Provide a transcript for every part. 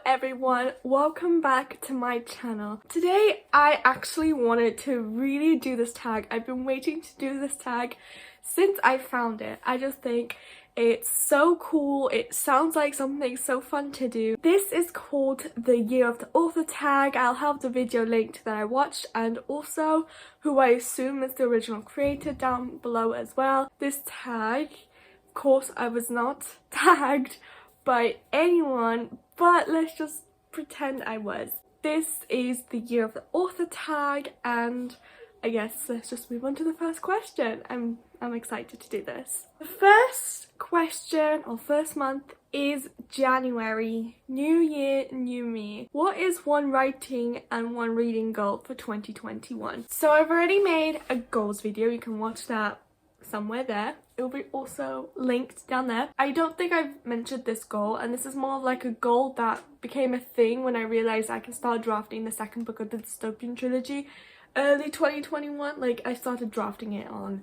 everyone, welcome back to my channel. Today I actually wanted to really do this tag. I've been waiting to do this tag since I found it. I just think it's so cool. It sounds like something so fun to do. This is called the Year of the Author tag. I'll have the video linked that I watched and also who I assume is the original creator down below as well. This tag, of course I was not tagged by anyone, but let's just pretend I was. This is the Year of the Author tag, and I guess let's just move on to the first question. I'm excited to do this. The first question, or first month, is January. New year, new me. What is one writing and one reading goal for 2021? So I've already made a goals video. You can watch that somewhere there. It will be also linked down there. I don't think I've mentioned this goal, and this is more of like a goal that became a thing when I realized I can start drafting the second book of the dystopian trilogy early 2021. Like, I started drafting it on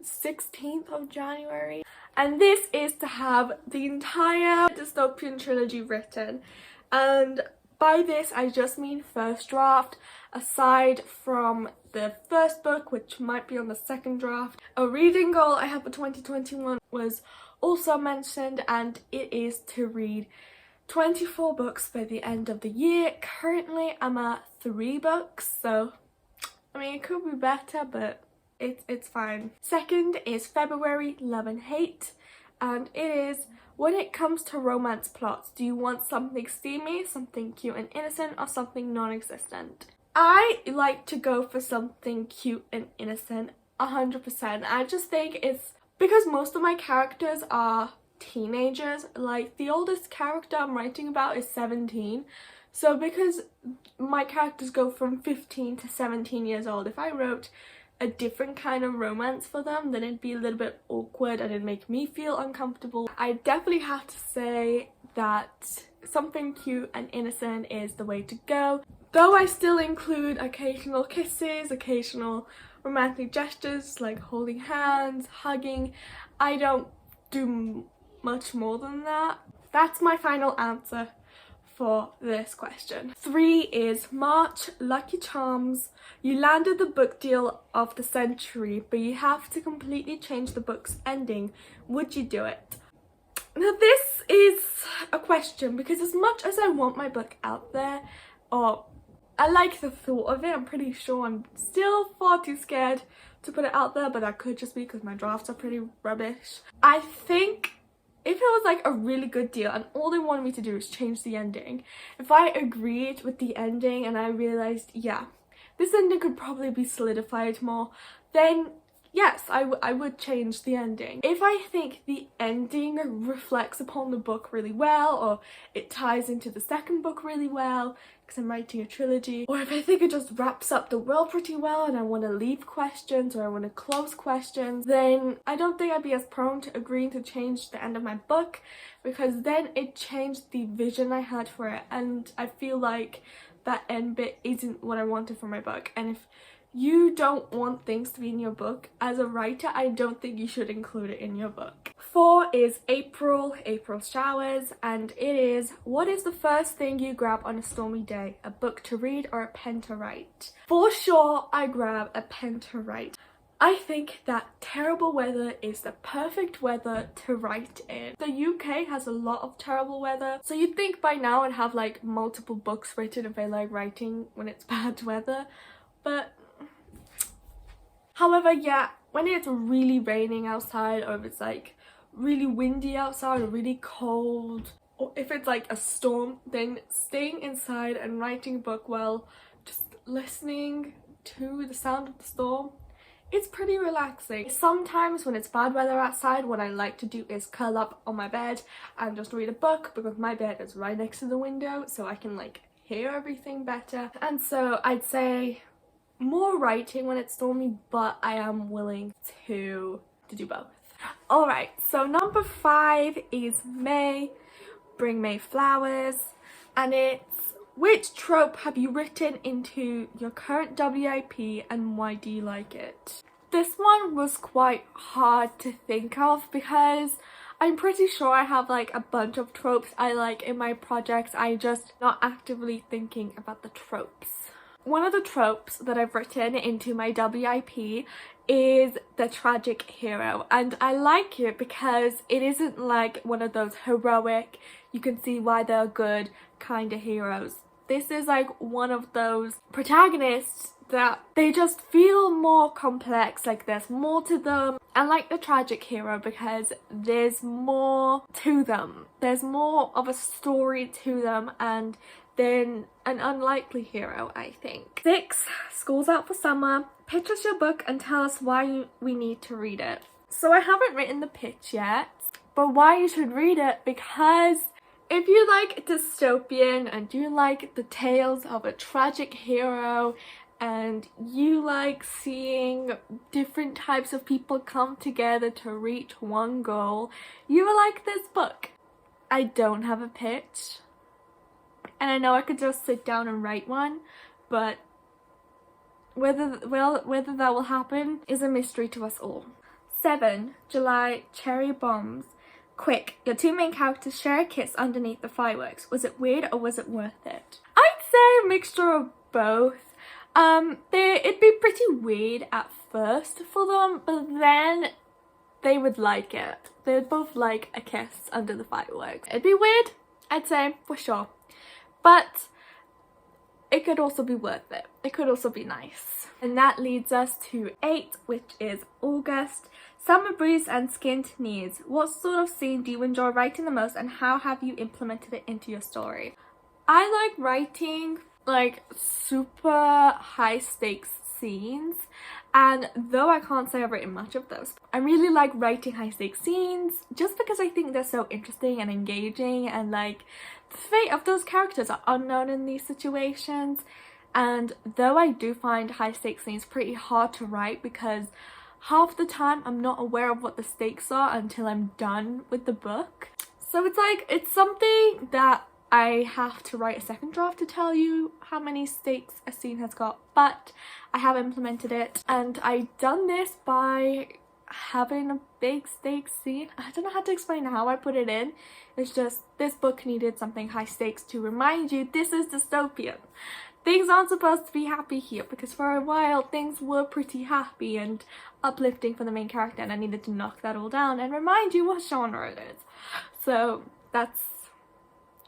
16th of January, and this is to have the entire dystopian trilogy written. And by this I just mean first draft, aside from the first book, which might be on the second draft. A reading goal I have for 2021 was also mentioned, and it is to read 24 books by the end of the year. Currently I'm at 3 books, so I mean it could be better, but it's fine. Second is February, Love and Hate, and it is, when it comes to romance plots, do you want something steamy, something cute and innocent, or something non-existent? I like to go for something cute and innocent 100%. I just think it's because most of my characters are teenagers. Like, the oldest character I'm writing about is 17. So because my characters go from 15 to 17 years old, if I wrote a different kind of romance for them, then it'd be a little bit awkward and it'd make me feel uncomfortable. I definitely have to say that something cute and innocent is the way to go. Though I still include occasional kisses, occasional romantic gestures like holding hands, hugging. I don't do much more than that. That's my final answer for this question. 3 is March, Lucky Charms. You landed the book deal of the century, but you have to completely change the book's ending. Would you do it? Now this is a question because as much as I want my book out there, or I like the thought of it, I'm pretty sure I'm still far too scared to put it out there, but that could just be because my drafts are pretty rubbish. I think if it was like a really good deal and all they wanted me to do is change the ending, if I agreed with the ending and I realized, yeah, this ending could probably be solidified more, then yes, I would change the ending. If I think the ending reflects upon the book really well, or it ties into the second book really well, because I'm writing a trilogy, or if I think it just wraps up the world pretty well and I want to leave questions or I want to close questions, then I don't think I'd be as prone to agreeing to change the end of my book, because then it changed the vision I had for it, and I feel like that end bit isn't what I wanted for my book. And if you don't want things to be in your book, as a writer, I don't think you should include it in your book. 4 is April showers, and it is, what is the first thing you grab on a stormy day? A book to read or a pen to write? For sure, I grab a pen to write. I think that terrible weather is the perfect weather to write in. The UK has a lot of terrible weather, so you'd think by now I'd have like multiple books written if I like writing when it's bad weather, but however, yeah, when it's really raining outside, or if it's like really windy outside or really cold, or if it's like a storm, then staying inside and writing a book while just listening to the sound of the storm, it's pretty relaxing. Sometimes when it's bad weather outside, what I like to do is curl up on my bed and just read a book, because my bed is right next to the window, so I can like hear everything better. And so I'd say more writing when it's stormy, but I am willing to do both. Alright, so number 5 is May, Bring May Flowers, and it's, which trope have you written into your current WIP and why do you like it? This one was quite hard to think of because I'm pretty sure I have like a bunch of tropes I like in my projects. I just not actively thinking about the tropes. One of the tropes that I've written into my WIP is the tragic hero, and I like it because it isn't like one of those heroic, you can see why they're good kind of heroes. This is like one of those protagonists that they just feel more complex, like there's more to them. I like the tragic hero because there's more to them. There's more of a story to them and then an unlikely hero, I think. 6. School's out for summer. Pitch us your book and tell us why we need to read it. So I haven't written the pitch yet, but why you should read it, because if you like dystopian and you like the tales of a tragic hero and you like seeing different types of people come together to reach one goal, you will like this book. I don't have a pitch, and I know I could just sit down and write one, but whether that will happen is a mystery to us all. 7. July, cherry bombs. Quick, your two main characters share a kiss underneath the fireworks. Was it weird or was it worth it? I'd say a mixture of both. It'd be pretty weird at first for them, but then they would like it. They would both like a kiss under the fireworks. It'd be weird, I'd say, for sure. But it could also be worth it. It could also be nice. And that leads us to 8, which is August. Summer breeze and skinned knees. What sort of scene do you enjoy writing the most, and how have you implemented it into your story? I like writing like super high stakes scenes, and though I can't say I've written much of those, I really like writing high stakes scenes just because I think they're so interesting and engaging, and like the fate of those characters are unknown in these situations. And though I do find high stakes scenes pretty hard to write because half the time I'm not aware of what the stakes are until I'm done with the book, so it's like it's something that I have to write a second draft to tell you how many stakes a scene has got, but I have implemented it, and I've done this by having a big stakes scene. I don't know how to explain how I put it in. It's just this book needed something high stakes to remind you this is dystopian. Things aren't supposed to be happy here, because for a while things were pretty happy and uplifting for the main character, and I needed to knock that all down and remind you what genre it is. So that's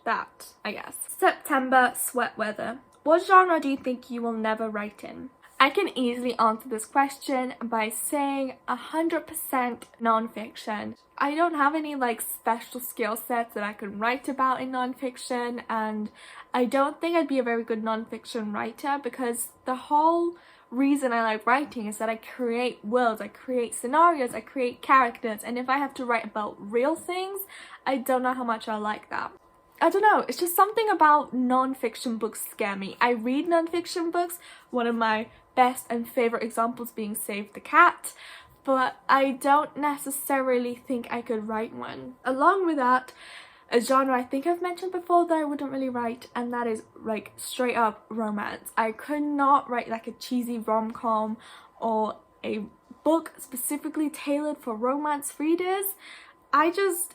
that, I guess. September, sweat weather. What genre do you think you will never write in? I can easily answer this question by saying 100% non-fiction. I don't have any like special skill sets that I can write about in non-fiction, and I don't think I'd be a very good non-fiction writer because the whole reason I like writing is that I create worlds, I create scenarios, I create characters, and if I have to write about real things, I don't know how much I like that. I don't know, it's just something about non-fiction books scare me. I read non-fiction books, one of my best and favourite examples being Save the Cat, but I don't necessarily think I could write one. Along with that, a genre I think I've mentioned before that I wouldn't really write, and that is like straight up romance. I could not write like a cheesy rom-com or a book specifically tailored for romance readers.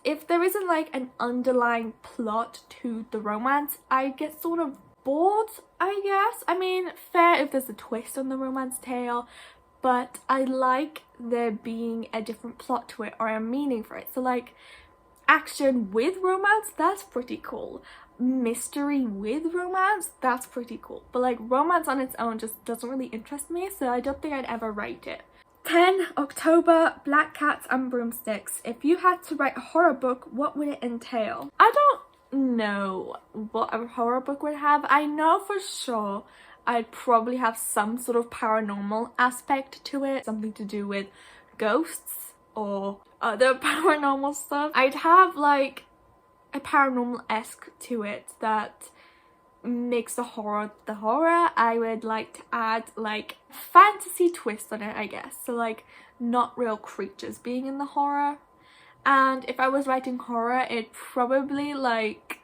If there isn't like an underlying plot to the romance, I get sort of bored, I guess. I mean, fair if there's a twist on the romance tale, but I like there being a different plot to it or a meaning for it. So like action with romance, that's pretty cool. Mystery with romance, that's pretty cool. But like romance on its own just doesn't really interest me, so I don't think I'd ever write it. 10. October, Black Cats and Broomsticks. If you had to write a horror book, what would it entail? I don't know what a horror book would have. I know for sure I'd probably have some sort of paranormal aspect to it, something to do with ghosts or other paranormal stuff. I'd have like a paranormal-esque to it that makes the horror. I would like to add like fantasy twist on it, I guess, so like not real creatures being in the horror. And if I was writing horror, it probably like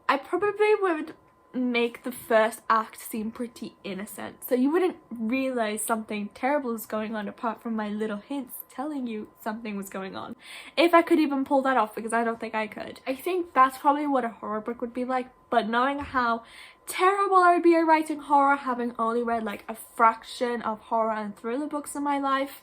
I probably would make the first act seem pretty innocent, so you wouldn't realize something terrible is going on apart from my little hints telling you something was going on. If I could even pull that off, because I don't think I could. I think that's probably what a horror book would be like, but knowing how terrible I would be at writing horror, having only read like a fraction of horror and thriller books in my life,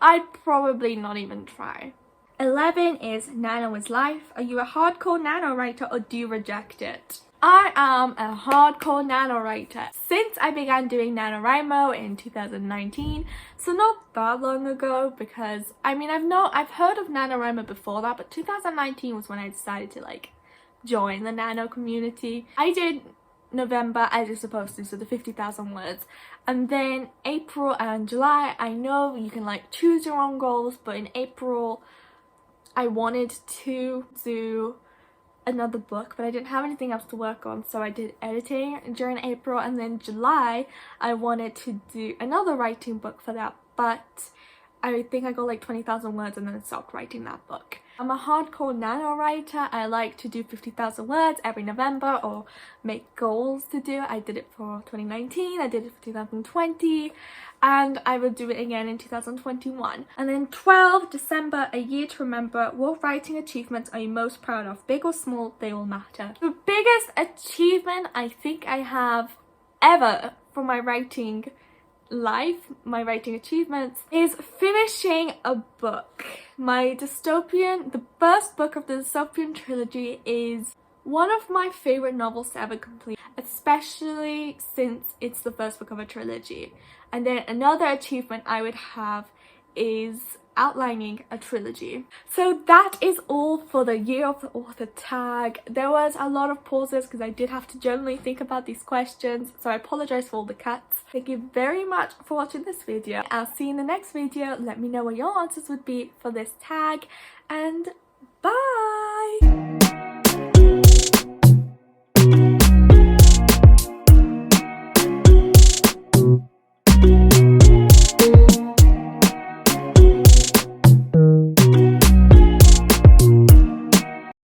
I'd probably not even try. 11 is Nano is Life. Are you a hardcore nano writer or do you reject it? I am a hardcore nano writer. Since I began doing NaNoWriMo in 2019, so not that long ago, because I mean I've heard of NaNoWriMo before that, but 2019 was when I decided to like join the nano community. I did November as you're supposed to, so the 50,000 words, and then April and July, I know you can like choose your own goals, but in April I wanted to do another book, but I didn't have anything else to work on, so I did editing during April, and then July I wanted to do another writing book for that, but I think I got like 20,000 words and then stopped writing that book. I'm a hardcore nano writer. I like to do 50,000 words every November or make goals to do. I did it for 2019, I did it for 2020, and I will do it again in 2021. And then 12, December, a year to remember. What writing achievements are you most proud of? Big or small, they all matter. The biggest achievement I think I have ever for my writing life, my writing achievements, is finishing a book. The first book of the dystopian trilogy is one of my favorite novels to ever complete, especially since it's the first book of a trilogy. And then another achievement I would have is outlining a trilogy. So that is all for the year of the author tag. There was a lot of pauses because I did have to generally think about these questions, so I apologize for all the cuts. Thank you very much for watching this video. I'll see you in the next video. Let me know what your answers would be for this tag, and bye!